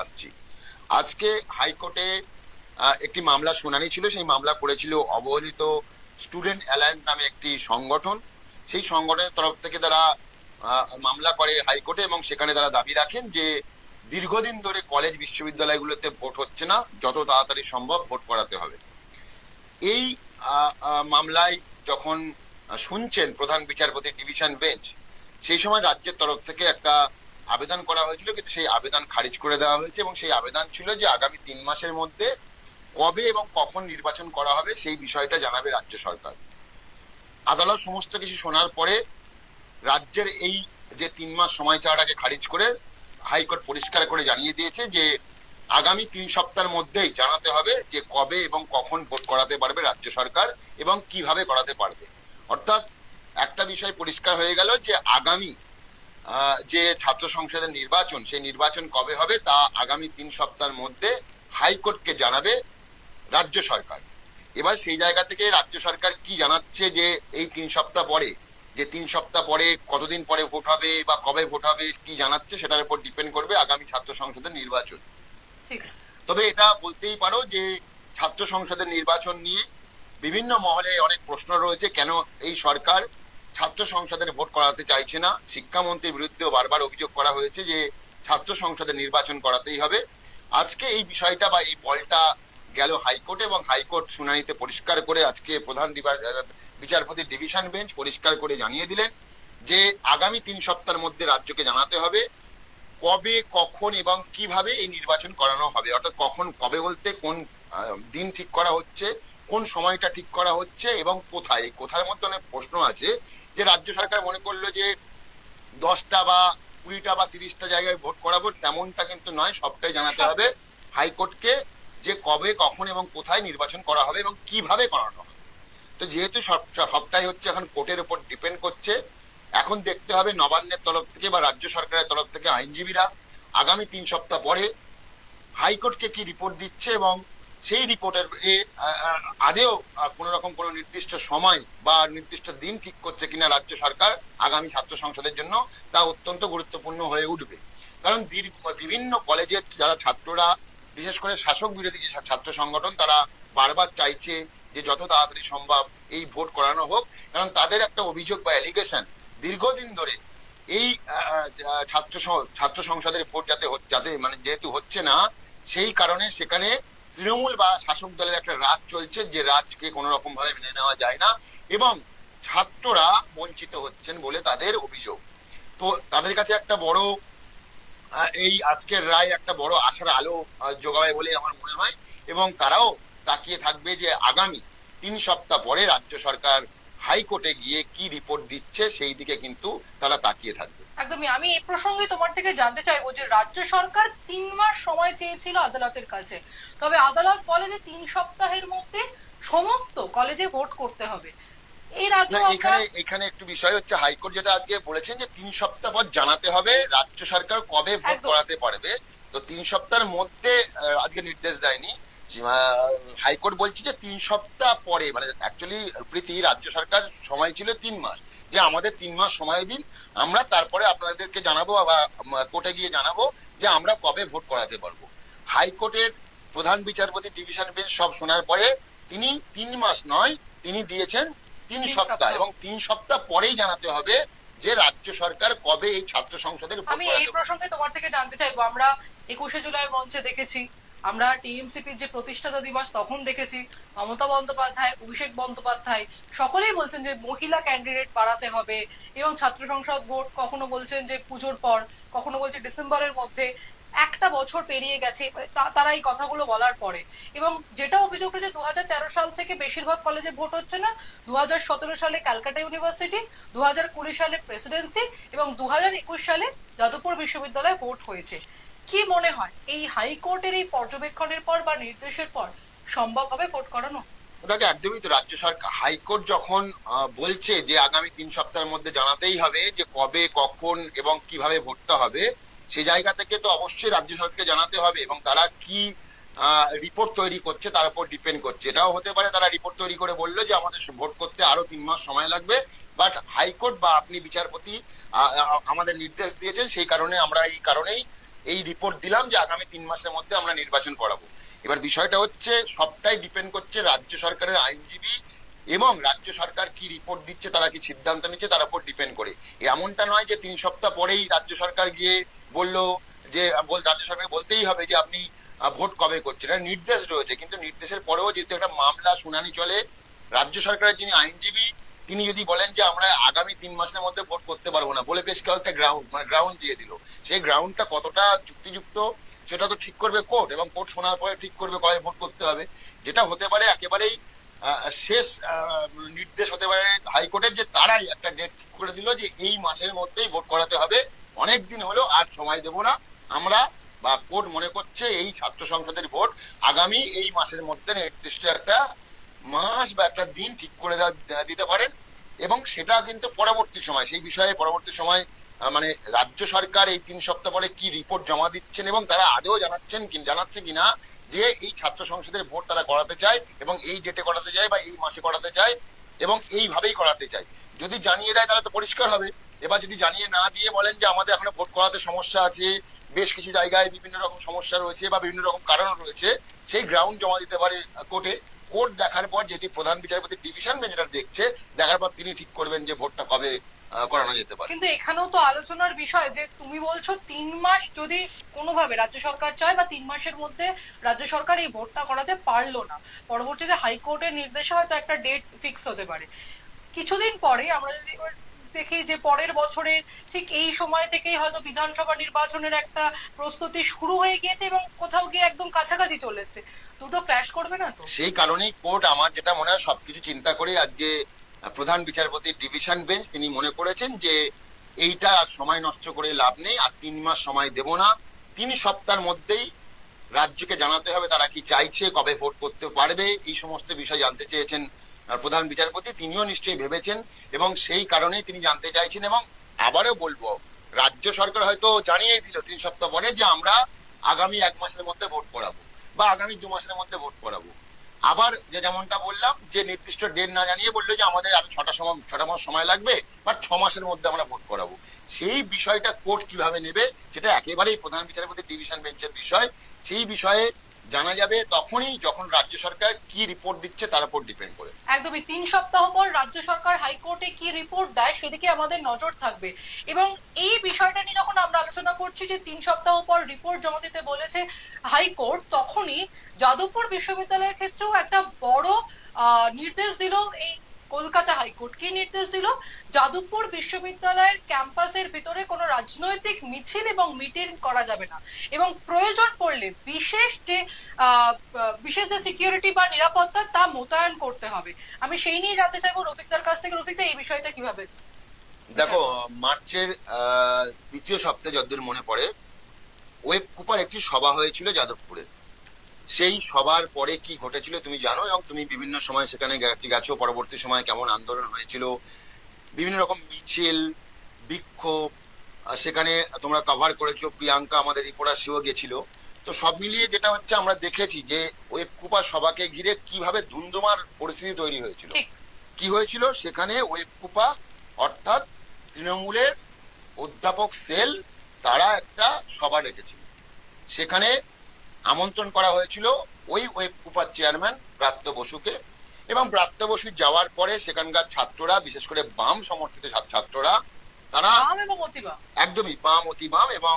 আসছি। আজকে হাইকোর্টে একটি মামলা শুনানি ছিল। সেই মামলা করেছিল অবহেলিত স্টুডেন্ট অ্যালায়েন্স নামে একটি সংগঠন। সেই সংগঠনের তরফ থেকে তারা মামলা করে হাইকোর্টে, এবং সেখানে তারা দাবি রাখেন যে দীর্ঘদিন ধরে কলেজ বিশ্ববিদ্যালয়গুলোতে ভোট হচ্ছে না, যত তাড়াতাড়ি সম্ভব ভোট করাতে হবে। এই মামলায় যখন শুনছেন প্রধান বিচারপতি ডিভিশন বেঞ্চ, সেই সময় রাজ্যের তরফ থেকে একটা আবেদন করা হয়েছিল, কিন্তু সেই আবেদন খারিজ করে দেওয়া হয়েছে। এবং সেই আবেদন ছিল যে আগামী 3 মাসের মধ্যে কবে এবং কখন নির্বাচন করা হবে সেই বিষয়টা জানাবে রাজ্য সরকার। আদালত সমস্ত কিছু শোনার পরে রাজ্যের এই যে 3 মাস সময় চাওয়াটাকে খারিজ করে হাইকোর্ট পরিষ্কার করে জানিয়ে দিয়েছে যে আগামী 3 সপ্তাহের মধ্যেই জানাতে হবে যে কবে এবং কখন ভোট করাতে পারবে রাজ্য সরকার এবং কিভাবে করাতে পারবে। অর্থাৎ একটা বিষয় পরিষ্কার হয়ে গেল যে আগামী যে ছাত্র সংসদের নির্বাচন, সেই নির্বাচন কবে হবে তা আগামী 3 সপ্তাহের মধ্যে হাইকোর্টকে জানাবে রাজ্য সরকার। এবার সেই জায়গা থেকে রাজ্য সরকার কি জানাচ্ছে যে এই 3 সপ্তাহ পরে, যে 3 সপ্তাহ পরে কতদিন পরে ভোট হবে বা কবে ভোট হবে, কি জানাচ্ছে সেটার উপর ডিপেন্ড করবে আগামী ছাত্র সংসদের নির্বাচন। তবে এটা বলতেই পারো যে ছাত্র সংসদের নির্বাচন নিয়ে বিভিন্ন মহলে অনেক প্রশ্ন রয়েছে। কেন এই সরকার ছাত্র সংসদের ভোট করাতে চাইছে না? শিক্ষামন্ত্রীর বিরুদ্ধেও বারবার অভিযোগ করা হয়েছে যে ছাত্র সংসদের নির্বাচন করাতেই হবে। আজকে এই বিষয়টা বা এই বলটা গেল হাইকোর্টে, এবং হাইকোর্ট শুনানিতে পরিষ্কার করে আজকে প্রধান বিচারপতি ডিভিশন বেঞ্চ পরিষ্কার করে জানিয়ে দিলেন যে আগামী 3 সপ্তাহের মধ্যে রাজ্যকে জানাতে হবে কবে, কখন এবং কিভাবে এই নির্বাচন করানো হবে। অর্থাৎ কখন, কবে বলতে কোন দিন ঠিক করা হচ্ছে, কোন সময়টা ঠিক করা হচ্ছে এবং কোথায়। এই কোথার মধ্যে অনেক প্রশ্ন আছে যে রাজ্য সরকার মনে করলো যে 10টা বা 20টা বা 30টা জায়গায় ভোট করাবো, তেমনটা কিন্তু নয়। সবটাই জানাতে হবে হাইকোর্টকে যে কবে, কখন এবং কোথায় নির্বাচন করা হবে এবং কিভাবে করানো হবে। তো যেহেতু সবটাই হচ্ছে এখন কোর্টের উপর ডিপেন্ড করছে, এখন দেখতে হবে নবান্নের তরফ থেকে বা রাজ্য সরকারের তরফ থেকে আইনজীবীরা আগামী 3 সপ্তাহ পরে হাইকোর্টকে কি রিপোর্ট দিচ্ছে, এবং সেই রিপোর্টের আদেও কোনো রকম কোনো নির্দিষ্ট সময় বা নির্দিষ্ট দিন ঠিক করছে কিনা রাজ্য সরকার আগামী ছাত্র সংসদের জন্য, তা অত্যন্ত গুরুত্বপূর্ণ হয়ে উঠবে। কারণ বিভিন্ন কলেজের যারা ছাত্ররা, বিশেষ করে শাসক বিরোধী যে ছাত্র সংগঠন, তারা বারবার চাইছে যে যত তাড়াতাড়ি সম্ভব এই ভোট করানো হোক। কারণ তাদের একটা অভিযোগ বা অ্যালিগেশন, দীর্ঘদিন ধরে এই ছাত্র সংসদের ভোট যাতে মানে যেহেতু হচ্ছে না, সেই কারণে সেখানে তৃণমূল বা শাসক দলের একটা রাজ চলছে, যে রাজকে কোনো রকম ভাবে মেনে নেওয়া যায় না এবং ছাত্ররা বঞ্চিত হচ্ছেন বলে তাদের অভিযোগ। তো তাদের কাছে একটা বড় এই আজকের রায় একটা বড় আশার আলো যোগাবে বলে আমার মনে হয়, এবং তারাও তাকিয়ে থাকবে যে আগামী 3 সপ্তাহ পরে রাজ্য সরকার হাইকোর্টে গিয়ে কি রিপোর্ট দিচ্ছে, সেই দিকে কিন্তু তারা তাকিয়ে থাকবে। একদমই। আমি এই প্রসঙ্গে তোমার থেকে জানতে চাইবো যে রাজ্য সরকার 3 মাস সময় চেয়েছিল আদালতের কাছে, তবে আদালত বলে যে 3 সপ্তাহের মধ্যে সমস্ত কলেজে ভোট করতে হবে। এর আগে এখানে একটু বিষয় হচ্ছে, হাইকোর্ট যেটা আজকে বলেছেন যে 3 সপ্তাহ পর জানাতে হবে রাজ্য সরকার কবে ভোট করাতে পারবে। তো 3 সপ্তাহের মধ্যে আজকে নির্দেশ দেয়নি হাইকোর্ট, বলছে যে 3 সপ্তাহ পরে, মানে অ্যাকচুয়ালি প্রীতি রাজ্য সরকার সময় ছিল 3 মাস, যে আমাদের 3 মাস সময় দিন, আমরা তারপরে আপনাদেরকে জানাবো বা কোর্টে গিয়ে জানাবো যে আমরা কবে ভোট করাতে পারবো। হাইকোর্টের প্রধান বিচারপতি ডিভিশন বেঞ্চ সব শোনার পরে তিনি 3 মাস নয়, তিনি দিয়েছেন 3 সপ্তাহ, এবং 3 সপ্তাহ পরেই জানাতে হবে যে রাজ্য সরকার কবে এই ছাত্র সংসদের। আমি এই প্রসঙ্গে তোমার থেকে জানতে চাইবো, আমরা 21শে জুলাইয়ের মঞ্চে দেখেছি, আমরা টিএমসিপির যে প্রতিষ্ঠাতা দিবস তখন দেখেছি মমতা বন্দ্যোপাধ্যায়, অভিষেক বন্দ্যোপাধ্যায় সকলেই বলছেন যে মহিলা ক্যান্ডিডেট বাড়াতে হবে, এবং ছাত্র সংসদ ভোট কখনো বলছেন যে পুজোর পর, কখনো বলছে ডিসেম্বরের মধ্যে। একটা বছর পেরিয়ে গেছে তারা এই কথাগুলো বলার পরে, এবং যেটা অভিযোগ হচ্ছে 2013 সাল থেকে বেশিরভাগ কলেজে ভোট হচ্ছে না। 2017 সালে ক্যালকাটা ইউনিভার্সিটি, 2020 সালে প্রেসিডেন্সি এবং 2021 সালে যাদবপুর বিশ্ববিদ্যালয়ে ভোট হয়েছে। কি মনে হয় এই হাইকোর্টের এই পর্যবেক্ষণের পর বা নির্দেশের পর সম্ভব হবে ভোট করানো? দেখো, একদমই তো রাজ্য সরকার, হাইকোর্ট যখন বলছে যে আগামী 3 সপ্তাহের মধ্যে জানাতেই হবে যে কবে, কখন এবং কিভাবে ভোটটা হবে, সে জায়গা থেকে তো অবশ্যই রাজ্য সরকারকে জানাতে হবে, এবং তারা কি রিপোর্ট তৈরি করছে তার উপর ডিপেন্ড করছে। এটাও হতে পারে তারা রিপোর্ট তৈরি করে বললো যে আমাদের ভোট করতে আরো 3 মাস সময় লাগবে, বাট হাইকোর্ট বা আপনি বিচারপতি আমাদের নির্দেশ দিয়েছেন, সেই কারণে আমরা এই কারণেই এই রিপোর্ট দিলাম যে আগামী 3 মাসের মধ্যে আমরা নির্বাচন করাবো। এবার বিষয়টা হচ্ছে সবটাই ডিপেন্ড করছে রাজ্য সরকারের আইনজীবী এবং রাজ্য সরকার কি রিপোর্ট দিচ্ছে, তারা কি সিদ্ধান্ত নিচ্ছে, তার উপর ডিপেন্ড করে। এমনটা নয় যে 3 সপ্তাহ পরেই রাজ্য সরকার গিয়ে বললো যে রাজ্য সরকার বলতেই হবে যে আপনি ভোট কবে করছেন। এটা নির্দেশ রয়েছে, কিন্তু নির্দেশের পরেও যেহেতু একটা মামলা শুনানি চলে, রাজ্য সরকারের যিনি আইনজীবী তিনি যদি বলেন যে আমরা আগামী 3 মাসের মধ্যে ভোট করতে পারবো না, বলে বেশ কয়েকটা গ্রাউন্ড দিয়ে দিল। সেই গ্রাউন্ডটা কতটা যুক্তিযুক্ত সেটা তো ঠিক করবে কোর্ট, এবং কোর্ট শোনার পরে ঠিক করবে কবে ভোট করতে হবে। যেটা হতে পারে একেবারেই শেষ নির্দেশ হতে পারে হাইকোর্টের, যে তারাই একটা ডেট ঠিক করে দিল যে এই মাসের মধ্যেই ভোট করাতে হবে, অনেক দিন হলো আর সময় দেবো না আমরা, বা কোর্ট মনে করছে এই ছাত্র সংসদের ভোট আগামী এই মাসের মধ্যে নির্দিষ্ট একটা মাস বা একটা দিন ঠিক করে দিতে পারেন। এবং সেটা কিন্তু পরবর্তী সময়, সেই বিষয়ে পরবর্তী সময় মানে রাজ্য সরকার এই 3 সপ্তাহ পরে কি রিপোর্ট জমা দিচ্ছেন এবং তারা আদৌ জানাচ্ছে কিনা যে এই ছাত্র সংসদের ভোট তারা করাতে চায় এবং এই ডেটে করাতে চায় বা এই মাসে করাতে চায় এবং এইভাবেই করাতে চায়। যদি জানিয়ে দেয় তাহলে তো পরিষ্কার হবে। এবার যদি জানিয়ে না দিয়ে বলেন যে আমাদের এখনো ভোট করাতে সমস্যা আছে, বেশ কিছু জায়গায় বিভিন্ন রকম সমস্যা রয়েছে বা বিভিন্ন রকম কারণ রয়েছে, সেই গ্রাউন্ড জমা দিতে পারে কোর্টে। কোর্ট দেখার পর যেটি প্রধান বিচারপতি ডিভিশন বেঞ্চ যেটা দেখছে, দেখার পর তিনি ঠিক করবেন যে ভোটটা কবে করানো যেতে পারে। কিন্তু এখানেও তো আলোচনার বিষয় যে তুমি বলছো 3 মাস যদি কোনোভাবে রাজ্য সরকার চায় বা 3 মাসের মধ্যে রাজ্য সরকার এই ভোটটা করাতে পারলো না, পরবর্তীতে হাইকোর্টের নির্দেশে হয়তো একটা ডেট ফিক্স হতে পারে। কিছুদিন পরে আমরা যদি এবার দেখি যে পরের বছরের ঠিক এই সময় থেকেই হয়তো বিধানসভা নির্বাচনের একটা প্রস্তুতি শুরু হয়ে গিয়েছে এবং কোথাও গিয়ে একদম কাছাকাছি চলে এসেছে, দুটো ক্র্যাশ করবে না তো? সেই কারণেই কোর্ট, আমার যেটা মনে হয় সবকিছু চিন্তা করে আজকে প্রধান বিচারপতি ডিভিশন বেঞ্চ তিনি মনে করেছেন যে এইটা আর সময় নষ্ট করে লাভ নেই, আর 3 মাস সময় দেব না, 3 সপ্তাহের মধ্যেই রাজ্যকে জানাতে হবে তারা কি চাইছে, কবে ভোট করতে পারবে, এই সমস্ত বিষয় জানতে চেয়েছেন প্রধান বিচারপতি। তিনিও নিশ্চয়ই ভেবেছেন এবং সেই কারণেই তিনি জানতে চাইছেন। এবং আবারও বলবো, রাজ্য সরকার হয়তো জানিয়ে দিল 3 সপ্তাহ পরে যে আমরা আগামী 1 মাসের মধ্যে ভোট করাবো বা আগামী 2 মাসের মধ্যে ভোট করাবো। আবার যেমনটা বললাম যে নির্দিষ্ট ডেট না জানিয়ে বললো যে আমাদের আরো 6 মাস সময় লাগবে, বাট 6 মাসের মধ্যে আমরা ভোট করাবো। সেই বিষয়টা কোর্ট কিভাবে নেবে সেটা একেবারেই প্রধান বিচারপতি ডিভিশন বেঞ্চের বিষয়। সেই বিষয়ে জানা যাবে তখনই যখন রাজ্য সরকার কি রিপোর্ট দিচ্ছে তার উপর ডিপেন্ড করে। একদমই 3 সপ্তাহ পর রাজ্য সরকার হাইকোর্টে কি রিপোর্ট দেয় সেদিকে আমাদের নজর থাকবে। এবং এই বিষয়টা নিয়ে যখন আমরা আলোচনা করছি যে 3 সপ্তাহ পর রিপোর্ট জমা দিতে বলেছে হাইকোর্ট, তখনই যাদবপুর বিশ্ববিদ্যালয়ের ক্ষেত্রেও একটা বড় নির্দেশ দিল এই কলকাতা হাইকোর্ট। কি নির্দেশ দিল? যাদবপুর বিশ্ববিদ্যালয়ের ক্যাম্পাসের ভিতরে কোনো রাজনৈতিক মিছিল এবং মিটিং করা যাবে না, এবং প্রয়োজন পড়লে বিশেষ যে সিকিউরিটি বা নিরাপত্তা তা মোতায়েন করতে হবে। আমি সেই নিয়ে জানতে চাইবো রফিকদার কাছ থেকে। রফিকদা, এই বিষয়টা কিভাবে? দেখো, মার্চের 2য় সপ্তাহে যতদূর মনে পড়ে ওয়েব কুপার একটি সভা হয়েছিল যাদবপুরে। সেই সবার পরে কি ঘটেছিল তুমি জানো, এবং তুমি বিভিন্ন সময় সেখানে গেছো, পরবর্তী সময় কেমন আন্দোলন হয়েছিল, বিভিন্ন রকম মিছিল, বিক্ষোভ সেখানে তোমরা কভার করেছো, প্রিয়াঙ্কা আমাদের রিপোর্টার সেও গেছিল। তো সব মিলিয়ে যেটা হচ্ছে আমরা দেখেছি যে ওয়েব কুপার সভাকে ঘিরে কিভাবে ধুন্ধুমার পরিস্থিতি তৈরি হয়েছিল। কি হয়েছিল সেখানে? ওয়েব কুপা অর্থাৎ তৃণমূলের অধ্যাপক সেল তারা একটা সভা ডেকেছিল। সেখানে আমন্ত্রণ করা হয়েছিল ওই ওয়েব কুপার চেয়ারম্যান ব্রাত্য বসুকে, এবং ব্রাত্য বসু যাওয়ার পরে সেখানকার ছাত্ররা, বিশেষ করে বাম সমর্থিত ছাত্ররা, তারা একদমই বাম, অতি বাম, এবং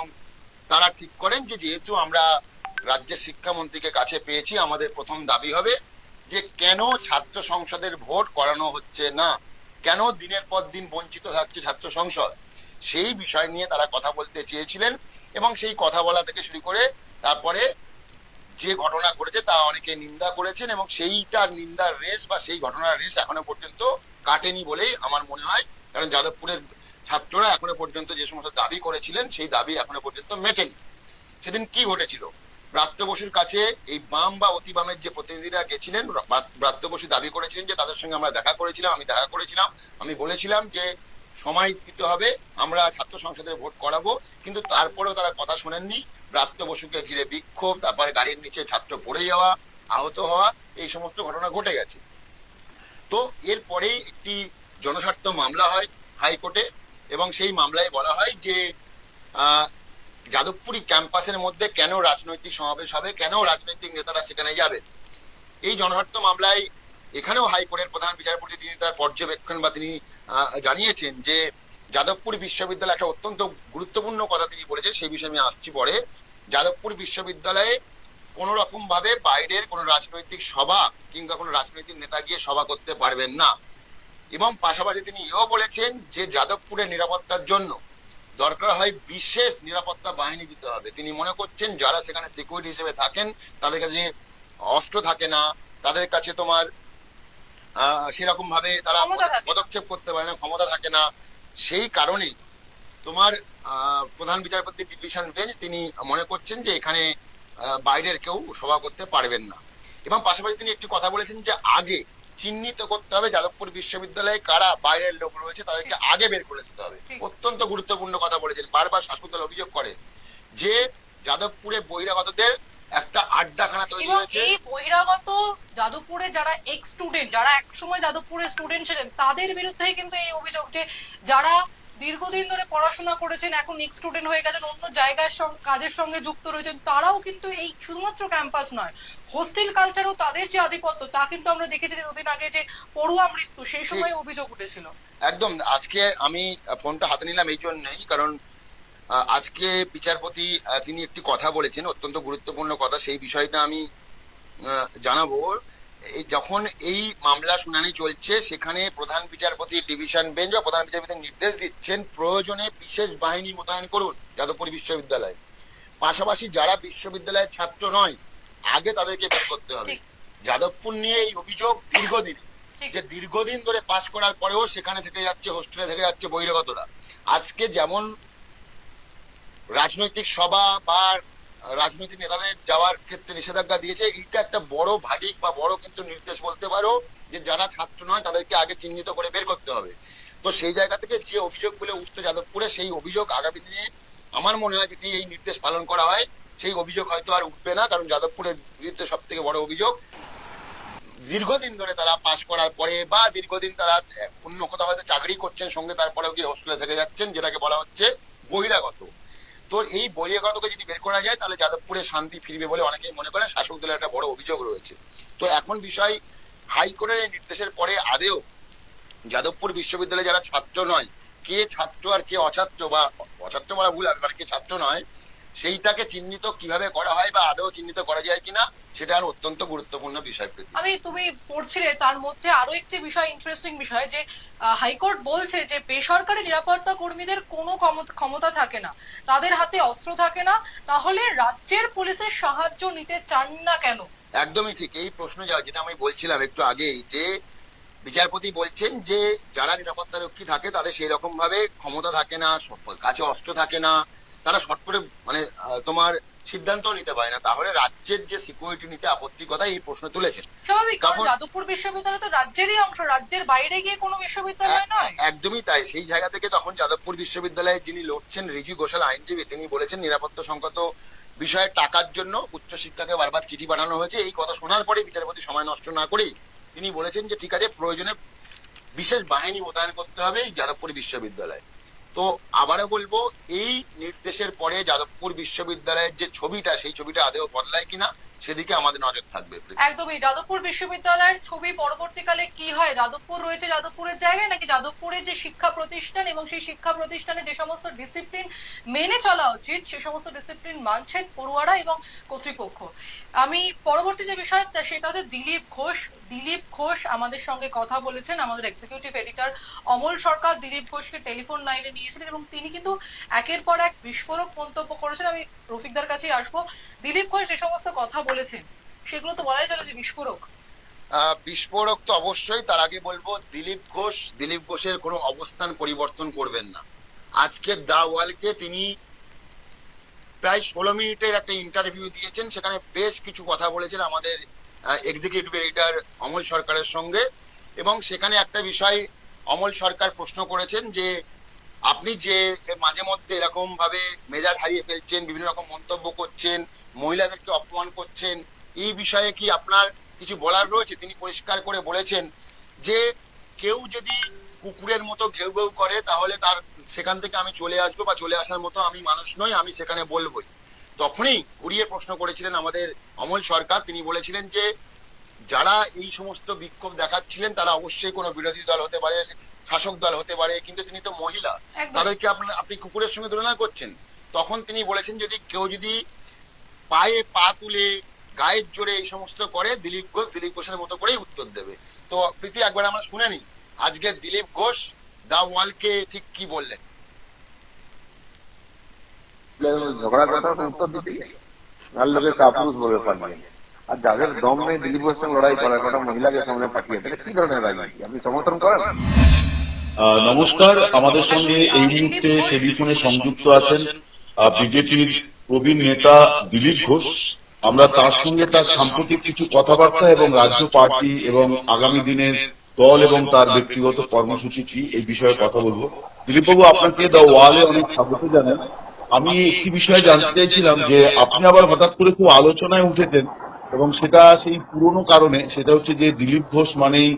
তারা ঠিক করেন যে যেহেতু আমরা রাজ্যের শিক্ষামন্ত্রীকে কাছে পেয়েছি, আমাদের প্রথম দাবি হবে যে কেন ছাত্র সংসদের ভোট করানো হচ্ছে না, কেন দিনের পর দিন বঞ্চিত থাকছে ছাত্র সংসদ, সেই বিষয় নিয়ে তারা কথা বলতে চেয়েছিলেন। এবং সেই কথা বলা থেকে শুরু করে তারপরে যে ঘটনা ঘটেছে তা অনেকে নিন্দা করেছেন, এবং সেইটার নিন্দার রেস বা সেই ঘটনার রেস এখনো পর্যন্ত কাটেনি বলেই আমার মনে হয়। কারণ যাদবপুরের ছাত্ররা এখনো পর্যন্ত যে সমস্ত দাবি করেছিলেন সেই দাবি এখনো পর্যন্ত মেটেনি। সেদিন কি ঘটেছিল? ব্রাত্য বসুর কাছে এই বাম বা অতি বামের যে প্রতিনিধিরা গেছিলেন, ব্রাত্য বসু দাবি করেছিলেন যে তাদের সঙ্গে আমরা দেখা করেছিলাম, আমি দেখা করেছিলাম, আমি বলেছিলাম যে সময় দিতে হবে, আমরা ছাত্র সংসদের ভোট করাবো, কিন্তু তারপরেও তারা কথা শোনেননি। ব্রাত্য বসুকে ঘিরে বিক্ষোভ, তারপরে গাড়ির নিচে ছাত্র পড়ে যাওয়া, আহত হওয়া, এই সমস্ত ঘটনা ঘটে গেছে। তো এরপরেই একটি জনস্বার্থ মামলা হয় হাইকোর্টে, এবং সেই মামলায় বলা হয় যে যাদবপুরি ক্যাম্পাসের মধ্যে কেন রাজনৈতিক সমাবেশ হবে, কেন রাজনৈতিক নেতারা সেখানে যাবে। এই জনস্বার্থ মামলায় এখানেও হাইকোর্টের প্রধান বিচারপতি তিনি তার পর্যবেক্ষণ বা তিনি জানিয়েছেন যে যাদবপুর বিশ্ববিদ্যালয় একটা অত্যন্ত গুরুত্বপূর্ণ কথা তিনি বলেছেন, সেই বিষয়ে আমি আসছি পরে। যাদবপুর বিশ্ববিদ্যালয়ে কোন রকম ভাবে বাইরের কোন রাজনৈতিক সভা কিংবা কোনো রাজনৈতিক নেতা গিয়ে সভা করতে পারবেন না। এবং পাশাপাশি তিনি এও বলেছেন যে যাদবপুরের নিরাপত্তার জন্য দরকার হয় বিশেষ নিরাপত্তা বাহিনী দিতে হবে। তিনি মনে করছেন যারা সেখানে সিকিউরিটি হিসেবে থাকেন তাদের কাছে অস্ত্র থাকে না, তাদের কাছে তোমার সেরকম ভাবে তারা পদক্ষেপ করতে পারে না, ক্ষমতা থাকে না। সেই কারণেই তোমার প্রধান বিচারপতি ডিভিশন বেঞ্চ তিনি মনে করছেন যে এখানে বাইরের কেউ সভা করতে পারবেন না। এবং পাশাপাশি তিনি একটি কথা বলেছেন যে আগে চিহ্নিত করতে হবে যাদবপুর বিশ্ববিদ্যালয়ে কারা বাইরের লোক রয়েছে, তাদেরকে আগে বের করে দিতে হবে। অত্যন্ত গুরুত্বপূর্ণ কথা বলেছেন। বারবার শাসক দল অভিযোগ করে যে যাদবপুরে বহিরাগতদের একটা আড্ডাখানা তৈরি হয়েছে। এই বহিরাগত যাদবপুরে যারা এক্স স্টুডেন্ট, যারা একসময় যাদবপুরের স্টুডেন্ট ছিলেন, তাদের বিরুদ্ধেই কিন্তু এই অভিযোগ যে যারা দীর্ঘদিন ধরে পড়াশোনা করেছেন, এখন এক্স স্টুডেন্ট হয়ে গেছেন, অন্য জায়গার কাজের সঙ্গে যুক্ত রয়েছেন, তারাও কিন্তু এই শুধুমাত্র ক্যাম্পাস নয়, হোস্টেল কালচারও তাদের যে আধিপত্য তা কিন্তু আমরা দেখেছি যে দুদিন আগে যে পড়ুয়া মৃত্যু, সেই সময় অভিযোগ উঠেছিল। একদম। আজকে আমি ফোনটা হাতে নিলাম এই জন্যই, কারণ আজকে বিচারপতি তিনি একটি কথা বলেছেন, অত্যন্ত গুরুত্বপূর্ণ কথা, সেই বিষয়টা আমি জানাবো। যখন এই মামলা শুনানি চলছে সেখানে প্রধান বিচারপতি ডিভিশন বেঞ্চ বা প্রধান বিচারপতি নির্দেশ দিচ্ছেন প্রয়োজনে বিশেষ বাহিনী মোতায়েন করুন যাদবপুর বিশ্ববিদ্যালয়ে। পাশাপাশি যারা বিশ্ববিদ্যালয়ের ছাত্র নয় আগে তাদেরকে বের করতে হবে। যাদবপুর নিয়ে এই অভিযোগ দীর্ঘদিন, যে দীর্ঘদিন ধরে পাশ করার পরেও সেখানে থেকে যাচ্ছে, হোস্টেলে থেকে যাচ্ছে বহিরাগতরা। আজকে যেমন রাজনৈতিক সভা বা রাজনৈতিক নেতাদের যাওয়ার ক্ষেত্রে নিষেধাজ্ঞা দিয়েছে, এইটা একটা বড় ভাগিক বা বড় কিন্তু নির্দেশ বলতে পারো, যে যারা ছাত্র নয় তাদেরকে আগে চিহ্নিত করে বের করতে হবে। তো সেই জায়গা থেকে যে অভিযোগগুলো উঠলো যাদবপুরে, সেই অভিযোগ আগামী দিনে আমার মনে হয় যদি এই নির্দেশ পালন করা হয় সেই অভিযোগ হয়তো আর উঠবে না। কারণ যাদবপুরের বিরুদ্ধে সব থেকে বড় অভিযোগ দীর্ঘদিন ধরে তারা পাশ করার পরে বা দীর্ঘদিন তারা অন্য কোথাও হয়তো চাকরি করছেন, সঙ্গে তারপরেও গিয়ে হোস্টেলে থেকে যাচ্ছেন, যেটাকে বলা হচ্ছে বহিরাগত। তো এই বহিরাগতকে যদি বের করা যায় তাহলে যাদবপুরে শান্তি ফিরবে বলে অনেকেই মনে করেন। শাসক দলের একটা বড় অভিযোগ রয়েছে। তো এখন বিষয় হাইকোর্টের এই নির্দেশের পরে আদেও যাদবপুর বিশ্ববিদ্যালয়ে যারা ছাত্র নয়, কে ছাত্র আর কে অছাত্র, বা অছাত্র বলা ভুল হবে, মানে কে ছাত্র নয় সেইটাকে চিহ্নিত কিভাবে করা হয় বা আদৌ চিহ্নিত করা যায় কিনা, সেটা আর অত্যন্ত গুরুত্বপূর্ণ বিষয়। আমি তুমি পড়ছিলে তার মধ্যে আরো একটি বিষয়, ইন্টারেস্টিং বিষয়, যে হাইকোর্ট বলছে যে বেসরকারি নিরাপত্তা কর্মীদের কোনো ক্ষমতা থাকে না, তাদের হাতে অস্ত্র থাকে না, তাহলে রাজ্যের পুলিশের সাহায্য নিতে চান না কেন? একদমই ঠিক। এই প্রশ্ন যেটা আমি বলছিলাম একটু আগেই, যে বিচারপতি বলছেন যে যারা নিরাপত্তা রক্ষী থাকে তাদের সেই রকম ভাবে ক্ষমতা থাকে না, কাছে অস্ত্র থাকে না, তারা শর্ট করে মানে তোমার সিদ্ধান্ত নিতে পারে না, তাহলে রাজ্যের যে সিকিউরিটি নিতে আপত্তি কথা এই প্রশ্ন তুলেছেন। স্বাভাবিক, কারণ যাদবপুর বিশ্ববিদ্যালয় তো রাজ্যেরই অংশ, রাজ্যের বাইরে গিয়ে কোনো বিশ্ববিদ্যালয় নয়। একদমই তাই। সেই জায়গা থেকে তখন যাদবপুর বিশ্ববিদ্যালয়ে যিনি লড়ছেন রিজু ঘোষাল আইনজীবী, তিনি বলেছেন নিরাপত্তা সংক্রান্ত বিষয়ে টাকার জন্য উচ্চশিক্ষাকে বারবার চিঠি পাঠানো হয়েছে। এই কথা শোনার পরে বিচারপতি সময় নষ্ট না করেই তিনি বলেছেন যে ঠিক আছে, প্রয়োজনে বিশেষ বাহিনী মোতায়েন করতে হবে এই যাদবপুর বিশ্ববিদ্যালয়ে। তো আবারও বলবো, এই নির্দেশের পরে যাদবপুর বিশ্ববিদ্যালয়ের যে ছবিটা, সেই ছবিটা আদৌ বদলায় কিনা সেদিকে আমাদের নজর থাকবে। একদমই। যাদবপুর বিশ্ববিদ্যালয়ের ছবি পরবর্তীকালে কি হয়, যাদবপুর রয়েছে যাদবপুরের জায়গায়, নাকি যাদবপুরের যে শিক্ষা প্রতিষ্ঠান এবং সেই শিক্ষা প্রতিষ্ঠানে যে সমস্ত ডিসিপ্লিন মেনে চলা উচিত সে সমস্ত ডিসিপ্লিন মানছেন পড়ুয়ারা এবং কর্তৃপক্ষ। আমি পরবর্তী যে বিষয় সেটাতে দিলীপ ঘোষ আমাদের সঙ্গে কথা বলেছেন। আমাদের এক্সিকিউটিভ এডিটর অমল সরকার দিলীপ ঘোষকে টেলিফোন লাইনে নিয়েছিলেন এবং তিনি কিন্তু একের পর এক বিস্ফোরক মন্তব্য করেছেন। আমি রফিকদার কাছেই আসবো। দিলীপ ঘোষ যে সমস্ত কথা বলেছেন সেগুলো তো বলাই চলে যে বিস্ফোরক। বিস্ফোরক তো অবশ্যই। তার আগে বলবো দিলীপ ঘোষের কোনো অবস্থান পরিবর্তন করবেন না। আজকে দা ওয়ালকে তিনি প্রায় 16 মিনিটের একটা ইন্টারভিউ দিয়েছেন, সেখানে বেশ কিছু কথা বলেছেন আমাদের এক্সিকিউটিভ এডিটর অমল সরকারের সঙ্গে। এবং সেখানে একটা বিষয় অমল সরকার প্রশ্ন করেছেন যে আপনি যে মাঝে মধ্যে এরকম ভাবে মেজাজ হারিয়ে ফেলছেন, বিভিন্ন রকম মন্তব্য করছেন, মহিলাদেরকে অপমান করছেন, এই বিষয়ে কি আপনার কিছু বলার রয়েছে? তিনি পরিষ্কার করে বলেছেন যে কেউ যদি কুকুরের মতো ঘেউ ঘেউ করে, তাহলে তার সেখান থেকে আমি চলে আসবো বা চলে আসার মতো আমি মানুষ নই, আমি সেখানে বলবোই। তখনই ঘুরিয়ে প্রশ্ন করেছিলেন আমাদের অমল সরকার। তিনি বলেছিলেন যে যারা এই সমস্ত বিক্ষোভ দেখাচ্ছিলেন তারা অবশ্যই কোনো বিরোধী দল হতে পারে, শাসক দল হতে পারে, কিন্তু তিনি তো মহিলা, একদম। তাদেরকে আপনি কুকুরের সঙ্গে তুলনা করছেন। তখন তিনি বলেছেন যদি কেউ যদি পায়ে পা তুলে গায়ের জোরে এই সমস্ত করে, দিলীপ ঘোষের মতো করেই উত্তর দেবে। তো প্রীতি একবার আমরা শুনে নিই আজকে দিলীপ ঘোষ দা ওয়ালকে ঠিক কি বললেন। ঝগড়া কথা তো উত্তর দিতেই আর লোকে কাপুরুষ বলে পালিয়ে, আর যাদের দম নেই দিলীপ ঘোষের সঙ্গে লড়াই করার কথা মহিলাকে সামনে পাঠিয়ে, তাহলে কি ধরনের রাজনীতি আপনি সমর্থন করেন? নমস্কার, আমাদের সঙ্গে এই মুহূর্তে টেলিফোনে সংযুক্ত আছেন বিজেপির প্রবীণ নেতা দিলীপ ঘোষ। আমরা তার সঙ্গে তার সাম্প্রতিক কিছু কথাবার্তা এবং রাজ্য পার্টি এবং আগামী দিনের দল এবং তার ব্যক্তিগত কর্মসূচি কি এই বিষয়ে কথা বলবো। দিলীপবাবু, আপনাকে দ্য ওয়ালে অনেক স্বাগত জানাই। আমি একটি বিষয়ে জানতে চাইছিলাম যে আপনি আবার হঠাৎ করে খুব আলোচনায় উঠেছেন, এবং সেটা সেই পুরনো কারণে, সেটা হচ্ছে যে দিলীপ ঘোষ মানেই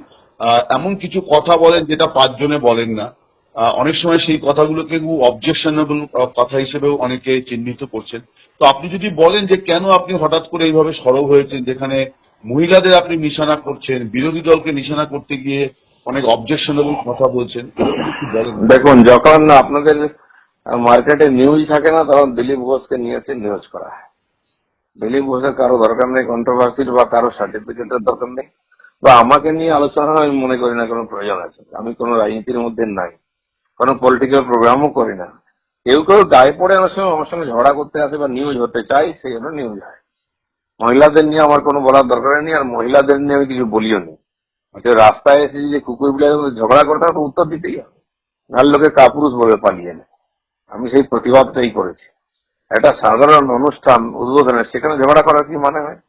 এমন কিছু কথা বলেন যেটা পাঁচজনে বলেন না। অনেক সময় সেই কথাগুলোকে খুব অবজেকশনেবল কথা হিসেবেও অনেকে চিহ্নিত করছেন। তো আপনি যদি বলেন যে কেন আপনি হঠাৎ করে এইভাবে সরব হয়েছেন, যেখানে মহিলাদের আপনি নিশানা করছেন, বিরোধী দলকে নিশানা করতে গিয়ে অনেক অবজেকশনেবল কথা বলছেন, দেখুন, যখন আপনাদের মার্কেটে নিউজ থাকে না তখন দিলীপ ঘোষকে নিয়েছে নিউজ করা হয়। দিলীপ ঘোষের কারো দরকার নেই কন্ট্রোভার্সির বা কারো সার্টিফিকেটের দরকার নেই, বা আমাকে নিয়ে আলোচনা আমি মনে করি না কোনো প্রয়োজন আছে। আমি কোনো রাজনীতির মধ্যে নাই, কোনো পলিটিক্যাল প্রোগ্রামও করি না। কেউ কেউ গায়ে পড়ে অনেক সময় আমার সঙ্গে ঝগড়া করতে আসে বা নিউজ হতে চাই, সেই জন্য নিউজ হয়। মহিলাদের নিয়ে আমার কোনো বলার দরকার নেই, আর মহিলাদের নিয়ে আমি কিছু বলিও নি। রাস্তায় এসে যে কুকুর বিড়ালের ঝগড়া করতে হবে উত্তর দিতেই হবে, নাহলে লোকে কাপুরুষ বলে পালিয়ে নেয়। আমি সেই প্রতিবাদটাই করেছি। একটা সাধারণ অনুষ্ঠান উদ্বোধনের সেখানে ঝগড়া করার কি মানে হয়?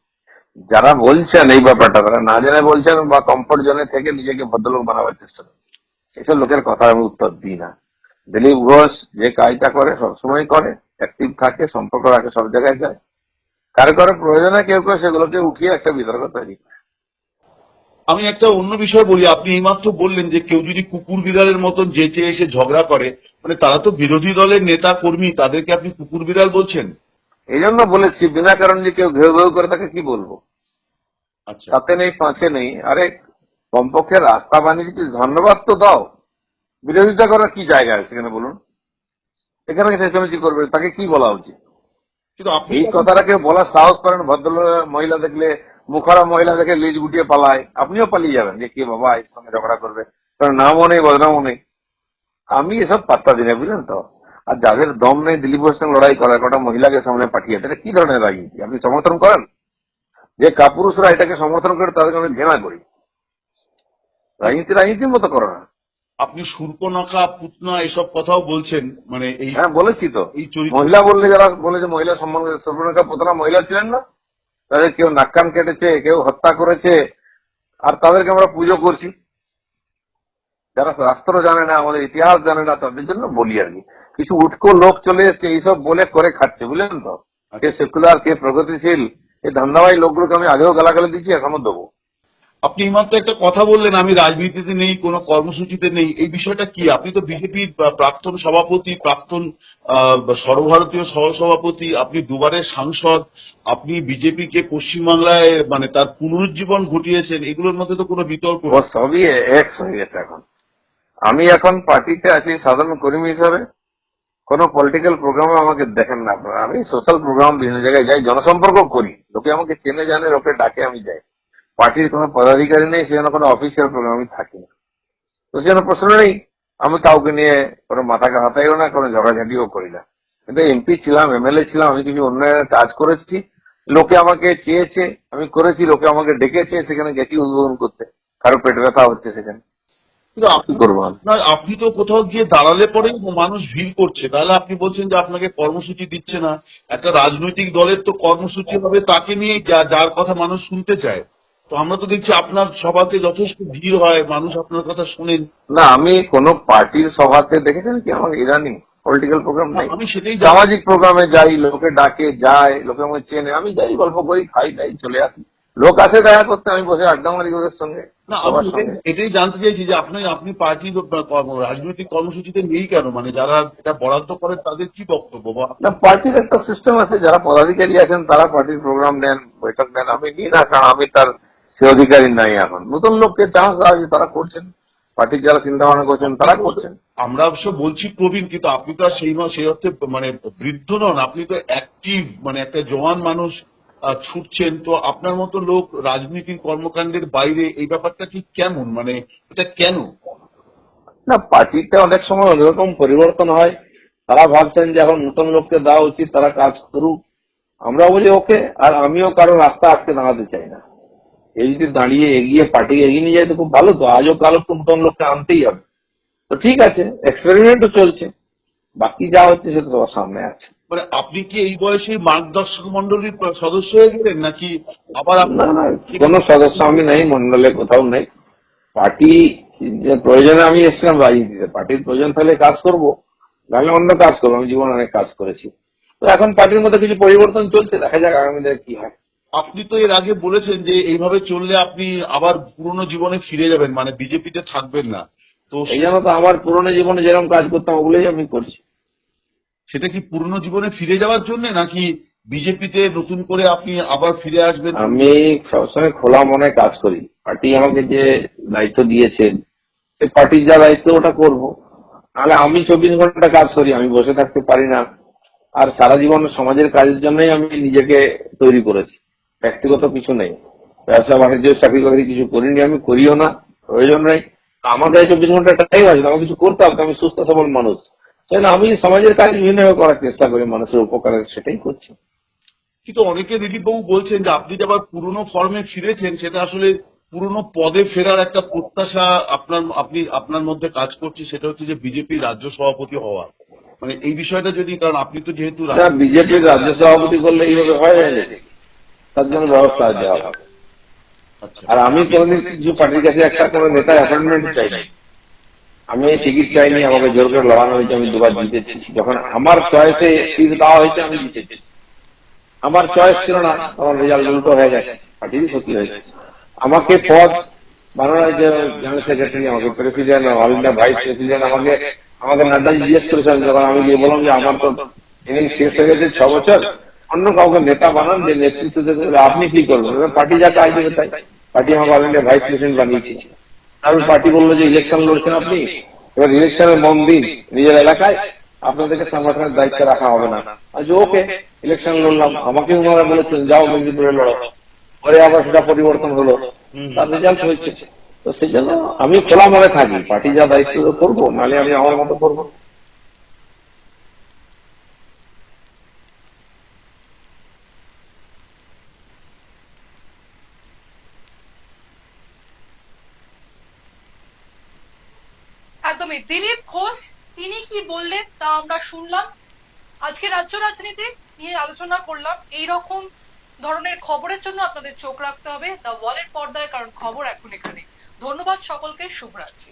যারা বলছেন এই ব্যাপারটা তারা না জেনে বলছেন বা কমফোর্ট জোনে থেকে নিজেকে ভদ্রলোক বানাবার চেষ্টা করছেন। এসব লোকের কথা আমি উত্তর দিই না। দিলীপ ঘোষ যে কাজটা করে সবসময় করে, অ্যাক্টিভ থাকে, সম্পর্ক রাখে, সব জায়গায় যায়। কারো কারো প্রয়োজনে কেউ কেউ সেগুলোকে উঠিয়ে একটা বিতর্ক তৈরি করে। আমি একটা অন্য বিষয় বলি। আপনি এইমাত্র বললেন যে কেউ যদি কুকুর বিড়ালের মতন যেচে এসে ঝগড়া করে, মানে তারা তো বিরোধী দলের নেতা কর্মী, তাদেরকে আপনি কুকুর বিড়াল বলছেন? এই জন্য বলেছি, বিনা কারণ যে কেউ ঘেউ ঘেউ করে তাকে কি বলবো? আচ্ছা, তাতে নেই পাঁচে নেই। আরে কমপক্ষে রাস্তা বানিয়ে দিচ্ছি, ধন্যবাদ তো দাও। বিরোধিতা করার কি জায়গা আছে সেখানে বলুন? এখানে চেঁচামেচি করবে, তাকে কি বলা উচিত? কিন্তু আপনি এই কথাটাকে বলার সাহস করেন ভদ্র মহিলা দেখলে, মুখারা মহিলা দেখে লেজ গুটিয়ে পালায়, আপনিও পালিয়ে যাবেন যে কে বাবা এর সঙ্গে ঝগড়া করবে, কারণ নামও নেই বদনামও নেই। আমি এসব পাত্তা দিই না, বুঝলেন তো। আর যাদের দম নেই দিলীপ ঘোষের সঙ্গে লড়াই করার কটা মহিলাকে সামনে পাঠিয়ে, তাহলে কি ধরনের রাজনীতি আপনি সমর্থন করেন? যে কাপুরুষরা এটাকে সমর্থন করে তাদেরকে আমি ঘৃণা করি। রাজনীতির মতো করো না। আপনি সুর্পনখা, পুতনা এসব কথাও বলছেন, মানে এই হ্যাঁ বলেছি তো। এই চরিত্র মহিলা বললে যারা বলে যে মহিলা সম্মান করে, সর্বনাকা প্রধান মহিলা ছিলেন না? তাদের কেউ নাক কান কেটেছে, কেউ হত্যা করেছে, আর তাদেরকে আমরা পুজো করছি। যারা শাস্ত্র জানে না, আমাদের ইতিহাস জানে না, তাদের জন্য বলি আর কি। কিছু উটকো লোক চলে এসছে এইসব বলে করে খাচ্ছে, বুঝলেন তো। কে সেকুলার, কে প্রগতিশীল, এই ধান্দাবাই লোকগুলোকে আমি আগেও গালাগালি দিচ্ছি, এখনো দেবো। আপনি এইমাত্র একটা কথা বললেন আমি রাজনীতিতে নেই, কোনো কর্মসূচিতে নেই। এই বিষয়টা কি? আপনি তো বিজেপির প্রাক্তন সভাপতি, প্রাক্তন সর্বভারতীয় সহসভাপতি, আপনি দুবারের সাংসদ, আপনি বিজেপিকে পশ্চিমবাংলায় মানে তার পুনরুজ্জীবন ঘটিয়েছেন। এগুলোর মধ্যে তো কোনো বিতর্ক ও সবই এক্স হয়ে গেছে এখন। আমি এখন পার্টিতে আছি সাধারণ কর্মী হিসাবে। কোনো পলিটিক্যাল প্রোগ্রামে আমাকে দেখেন না আপনারা। আমি সোশ্যাল প্রোগ্রাম বিভিন্ন জায়গায় যাই, জনসম্পর্ক করি, লোকে আমাকে চেনে জানে, লোকে ডাকে, আমি যাই। পার্টির কোনো পদাধিকারী নেই, সেজন্য কোনো অফিসিয়াল প্রোগ্রাম আমি থাকি না। তো সেজন্য প্রশ্ন নেই, আমি কাউকে নিয়ে কোনো মাথাকে হাতাইও না, কোনো ঝগড়াঝাটিও করি না। কিন্তু এমপি ছিলাম, এমএলএ ছিলাম, আমি কিছু উন্নয়নের কাজ করেছি, লোকে আমাকে চেয়েছে, আমি করেছি, লোকে আমাকে ডেকেছে, সেখানে গেছি উদ্বোধন করতে। কারো পেট ব্যথা হচ্ছে সেখানে, কিন্তু কি করবো আমি? আপনি তো কোথাও গিয়ে দাঁড়ালে পরে মানুষ ভিড় করছে, তাহলে আপনি বলছেন যে আপনাকে কর্মসূচি দিচ্ছে না। একটা রাজনৈতিক দলের তো কর্মসূচি হবে তাকে নিয়ে যার কথা মানুষ শুনতে চায়। তো আমরা তো দেখছি আপনার সভাতে যথেষ্ট ভিড় হয়, মানুষ আপনার কথা শোনেন। না, আমি কোনো পার্টির সভাতে দেখেছেন কি আমার ইদানিং পলিটিক্যাল প্রোগ্রাম নেই? আমি সেটাই সামাজিক প্রোগ্রামে যাই, লোকে ডাকে যায়, লোকে আমাকে চেনে, আমি যাই, গল্প করি, খাই, যাই, চলে আসি। লোক আসে দেখা করতে, আমি বসে আড্ডা মারি ওদের সঙ্গে, না সবার আমি সঙ্গে। এটাই জানতে চাইছি যে আপনি পার্টির রাজনৈতিক কর্মসূচিতে নেই কেন, মানে যারা এটা বরাদ্দ করেন তাদের কি বক্তব্য বা না, পার্টির একটা সিস্টেম আছে, যারা পদাধিকারী আছেন তারা পার্টির প্রোগ্রাম নেন, বৈঠক নেন। আমি নিই না, কারণ আমি তার সে অধিকারী নাই। এখন নতুন লোককে চান্স দেওয়া হয়েছে, তারা করছেন। পার্টির যারা চিন্তা ভাবনা করছেন তারা করছেন। আমরা অবশ্য বলছি প্রবীণ, কিন্তু আপনি তো আর সেই অর্থে মানে বৃদ্ধ নন, আপনি তো অ্যাক্টিভ, মানে একটা জওয়ান মানুষ, ছুটছেন। তো আপনার মতো লোক রাজনীতির কর্মকাণ্ডের বাইরে এই ব্যাপারটা ঠিক কেমন, মানে এটা কেন? না, পার্টিতে অনেক সময় অন্যরকম পরিবর্তন হয়। তারা ভাবছেন যে এখন নতুন লোককে দেওয়া উচিত, তারা কাজ করুক। আমরা বলি ওকে, আর আমিও কারো রাস্তা আটকে দাঁড়াতে চাই না। এই যদি দাঁড়িয়ে এগিয়ে পার্টিকে এগিয়ে নিয়ে যায় তো খুব ভালো। তো আজও কারো তো নতুন লোককে আনতেই হবে। তো ঠিক আছে, এক্সপেরিমেন্টও চলছে, বাকি যা হচ্ছে সেটা তোমার সামনে আছে। মানে আপনি কি এই বয়সে মার্গদর্শক মন্ডলীর সদস্য হয়ে গেলেন, নাকি আবার না না, কোনো সদস্য আমি নেই, মন্ডলে কোথাও নেই। পার্টি যে প্রয়োজনে আমি এসেছিলাম রাজনীতিতে, পার্টির প্রয়োজন থাকলে কাজ করব, নাহলে অন্য কাজ করবো। আমি জীবনে অনেক কাজ করেছি। তো এখন পার্টির মধ্যে কিছু পরিবর্তন চলছে, দেখা যাক আগামী দিনে কি হয়। আপনি তো এর আগে বলেছেন যে এইভাবে চললে আপনি আবার পুরনো জীবনে ফিরে যাবেন, মানে বিজেপিতে থাকবেন না। তো এই জন্য তো আমার পুরনো জীবনে যেরকম কাজ করতাম ওগুলোই আমি করছি। সেটা কি পুরনো জীবনে ফিরে যাওয়ার জন্য, নাকি বিজেপিতে নতুন করে আপনি আবার ফিরে আসবেন? আমি সবসময় খোলা মনে কাজ করি। পার্টি আমাকে যে দায়িত্ব দিয়েছেন, সে পার্টির যা দায়িত্ব ওটা করব। নাহলে আমি 24 ঘন্টা কাজ করি, আমি বসে থাকতে পারি না। আর সারা জীবন সমাজের কাজের জন্যই আমি নিজেকে তৈরি করেছি, ব্যক্তিগত কিছু নেই। ব্যবসা বাণিজ্য চাকরি বাকরি কিছু করিনি, আমি করিও না, প্রয়োজন নেই। আমার কাছে 24 ঘন্টা টাইম আছে, আমার কিছু করতে হবে। আমি সুস্থ সবল মানুষ, তাই না? আমি সমাজের কাজ বিভিন্নভাবে করার চেষ্টা করি, মানুষের উপকারের, সেটাই করছি। কিন্তু অনেকে দিলীপবাবু বলছেন যে আপনি যে আবার পুরনো ফর্মে ফিরেছেন, সেটা আসলে পুরনো পদে ফেরার একটা প্রত্যাশা আপনার মধ্যে কাজ করছে, সেটা হচ্ছে যে বিজেপির রাজ্য সভাপতি হওয়া। মানে এই বিষয়টা যদি, কারণ আপনি তো যেহেতু বিজেপির রাজ্য সভাপতি করলে এইভাবে হয় নাকি? তার জন্য ব্যবস্থা দেওয়া হবে। আচ্ছা, আর আমি কোনোদিন কিছু পার্টির কাছে একটা কোনো নেতার অ্যাপয়েন্টমেন্ট চাইনি। আমি টিকিট চাইনি, আমাকে জোর করে লড়ানো হয়েছে, আমি দুবার জিতেছি। যখন আমার চয়েসে সিট দেওয়া হয়েছে আমি জিতেছি। আমার চয়েস ছিল না, তখন রেজাল্ট উল্টো হয়ে গেছে, পার্টিরই ক্ষতি হয়েছে। আমাকে পদ বানানোর জেনারেল সেক্রেটারি, আমাকে president, all India vice president, আমাকে নাড্ডাজি জিজ্ঞেস করেছিলেন। যখন আমি গিয়ে বললাম যে আমার তো ইনিংস শেষ হয়ে গেছে 6 বছর, অন্য কাউকে নেতা বানান, যে নেতৃত্ব দেবে, আপনি কি করবেন? পার্টি যা কাজ দেবে তাই। পার্টি আমাকে অল ইন্ডিয়া ভাইস প্রেসিডেন্ট বানিয়েছে। তারপর পার্টি বললো যে ইলেকশন লড়ছেন আপনি, এবার ইলেকশনে মন দিন নিজের এলাকায়, আপনাদেরকে সংগঠনের দায়িত্ব রাখা হবে না। আজ ওকে, ইলেকশন লড়লাম, আমাকে ওনারা বলেছেন যাও মেদিনীপুরে লড়ো। পরে আবার সেটা পরিবর্তন হলো, তার রেজাল্ট হয়েছে। তো সেই জন্য আমি খোলা মনে থাকি, পার্টি যা দায়িত্ব করবো, নাহলে আমি আমার মতো করবো। একদমই। দিলীপ ঘোষ তিনি কি বললেন তা আমরা শুনলাম। আজকে রাজ্য রাজনীতি নিয়ে আলোচনা করলাম। এই রকম ধরনের খবরের জন্য আপনাদের চোখ রাখতে হবে দ্য ওয়ালের পর্দায়, কারণ খবর এখন এখানে। ধন্যবাদ সকলকে, শুভরাত্রি।